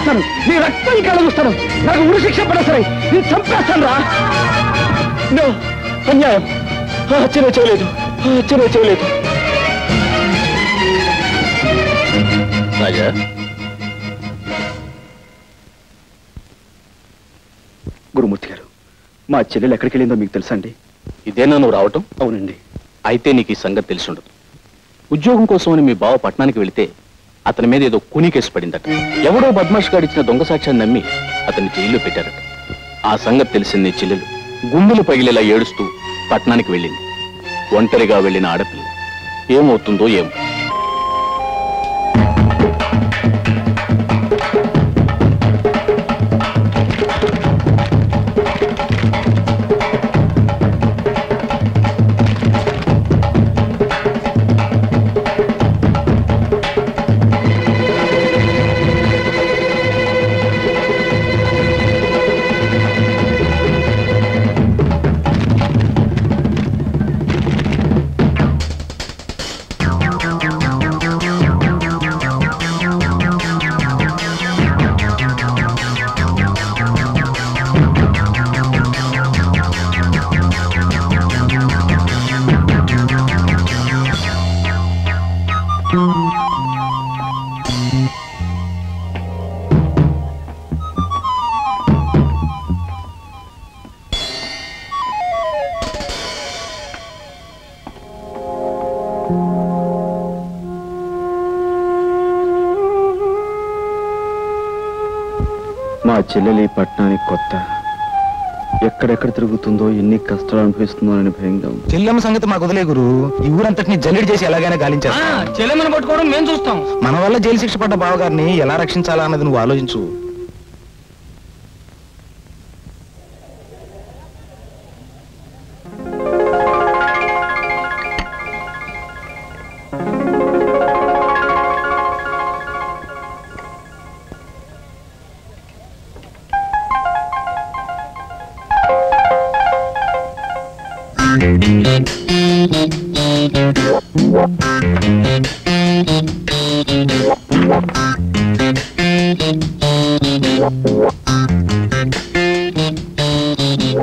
చూస్తాను, నీ రక్తం కళ్ళ చూస్తాను. నాకు ఉరి శిక్ష పడ సరే నేను చంపేస్తాను రా. అన్యాయం, హత్యనే చేయలేదు, హత్యనే చేయలేదు. రాజా, గురుమూర్తి గారు, మా చెల్లెలు ఎక్కడికి వెళ్ళిందో మీకు తెలుసా అండి? ఇదేనా నువ్వు రావటం? అవునండి. అయితే నీకు ఈ సంగతి తెలిసి ఉండదు. ఉద్యోగం కోసమని మీ బావ పట్టణానికి వెళితే అతని మీద ఏదో కూనీ కేసు పడిందట. ఎవడో బద్మాష్ గారు ఇచ్చిన దొంగ సాక్ష్యాన్ని నమ్మి అతన్ని జైల్లో పెట్టారట. ఆ సంగతి తెలిసింది నీ చెల్లెలు గుండెలు పగిలేలా ఏడుస్తూ పట్టణానికి వెళ్ళింది. ఒంటరిగా వెళ్ళిన ఆడపిల్ల ఏమవుతుందో ఏమో. మా చెల్లెలి పట్టణానికి కొత్త, ఎక్కడెక్కడ తిరుగుతుందో, ఎన్ని కష్టాలు అనిపిస్తుందో అని భయంగా ఉంది. చెల్లెమ్మ సంగతి మాకు వదిలే గురు. ఈ ఊరంతటిని జల్లెడి చేసి ఎలాగైనా గాలించారు. చెల్లెమ్మని పట్టుకోవడం మేము చూస్తాం. మన వల్ల జైలు శిక్ష పడ్డ బావగారిని ఎలా రక్షించాలా అన్నది నువ్వు ఆలోచించు.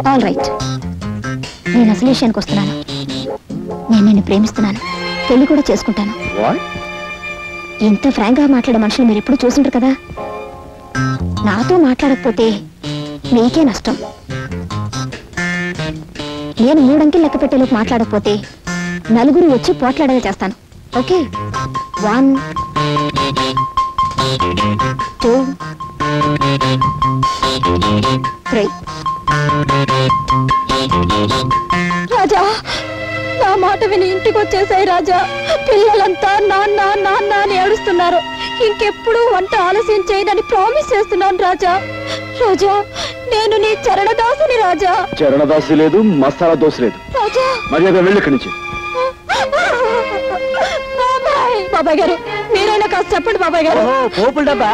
ఆల్ రైట్, నేను అసలు విషయానికి వస్తున్నాను. నేను నిన్ను ప్రేమిస్తున్నాను, పెళ్లి కూడా చేసుకుంటాను. ఇంత ఫ్రాంక్ గా మాట్లాడే మనుషులు మీరు ఎప్పుడు చూసుంటారు కదా. నాతో మాట్లాడకపోతే మీకే నష్టం. నేను 3 అంకెలు లెక్క పెట్టేలోపు మాట్లాడకపోతే నలుగురు వచ్చి పోట్లాడేలా చేస్తాను. ఓకే, 1 2 3. రాజా, నా మాట విని ఇంటికి వచ్చేసాయి రాజా. పిల్లలంతా నాన్న నాన్న అని ఏడుస్తున్నారు. ఇంకెప్పుడు వంట ఆలస్యం చేయదని ప్రామిస్ చేస్తున్నాను రాజా. రాజా, నేను నీ చరణదాసుని రాజా. చరణదాసి లేదు, మసాలా దోశ లేదు. రాజా, మర్యాద వెళ్ళి ఇక్కడి నుంచి. బాబాయ్ గారు, మీరైనా కాస్త చెప్పండి బాబాయ్ గారు. పోపుల డబ్బా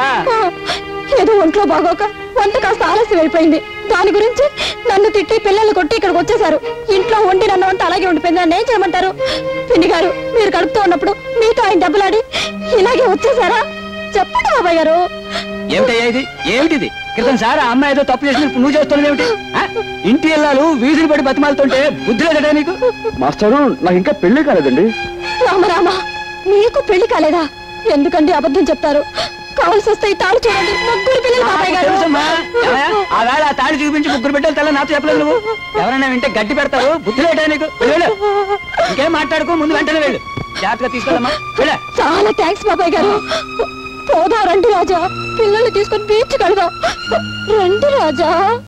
ఏదో ఒంట్లో బాగోక వంట కాస్త ఆలస్యం అయిపోయింది. దాని గురించి నన్ను తిట్టి పిల్లల్ని కొట్టి ఇక్కడికి వచ్చేసారు. ఇంట్లో వండి నన్ను వంట అలాగే ఉండిపోయింది. నన్ను ఏం చేయమంటారు? పిన్ని గారు, మీరు కడుపుతూ ఉన్నప్పుడు మీతో ఆయన డబ్బులాడి ఇలాగే వచ్చేసారా? చెప్పండి బాబాయ్ గారు. ఏమిటయ్యా ఇది? ఏమిటిది? క్రితం సార్ ఆ అమ్మాయి ఏదో తప్పు చేసిన నువ్వు చేస్తున్నావు ఏమిటి? ఇంటి ఇల్లాలు వీధులు పడి బతిమాలుతుంటే బుద్ధి లేదట నీకు? మాస్టరు, నాకు ఇంకా పెళ్లి కాలేదండి. రామరామా, మీకు పెళ్లి కాలేదా? ఎందుకండి అబద్ధం చెప్తారు? కావాల్సి వస్తే ఈ తాడు చూడండి, 3 పిల్లలు బాబాయ్ గారు. ఆ వేళ ఆ తాడు చూపించి 3 బిడ్డలు తల నాతో చెప్పలేదు నువ్వు. ఎవరైనా వింటే గడ్డి పెడతారు. బుద్ధి లేటా నీకు? వెళ్ళు, ఇంకేం మాట్లాడుకో, ముందు వెంటనే వెళ్ళు. జాగ్రత్తగా తీసుకెళ్ళమ్మా. చాలా థ్యాంక్స్ బాబాయ్ గారు. పోదా రండి రాజా, పిల్లల్ని తీసుకొని బీచ్ కడదాం. రండి రాజా.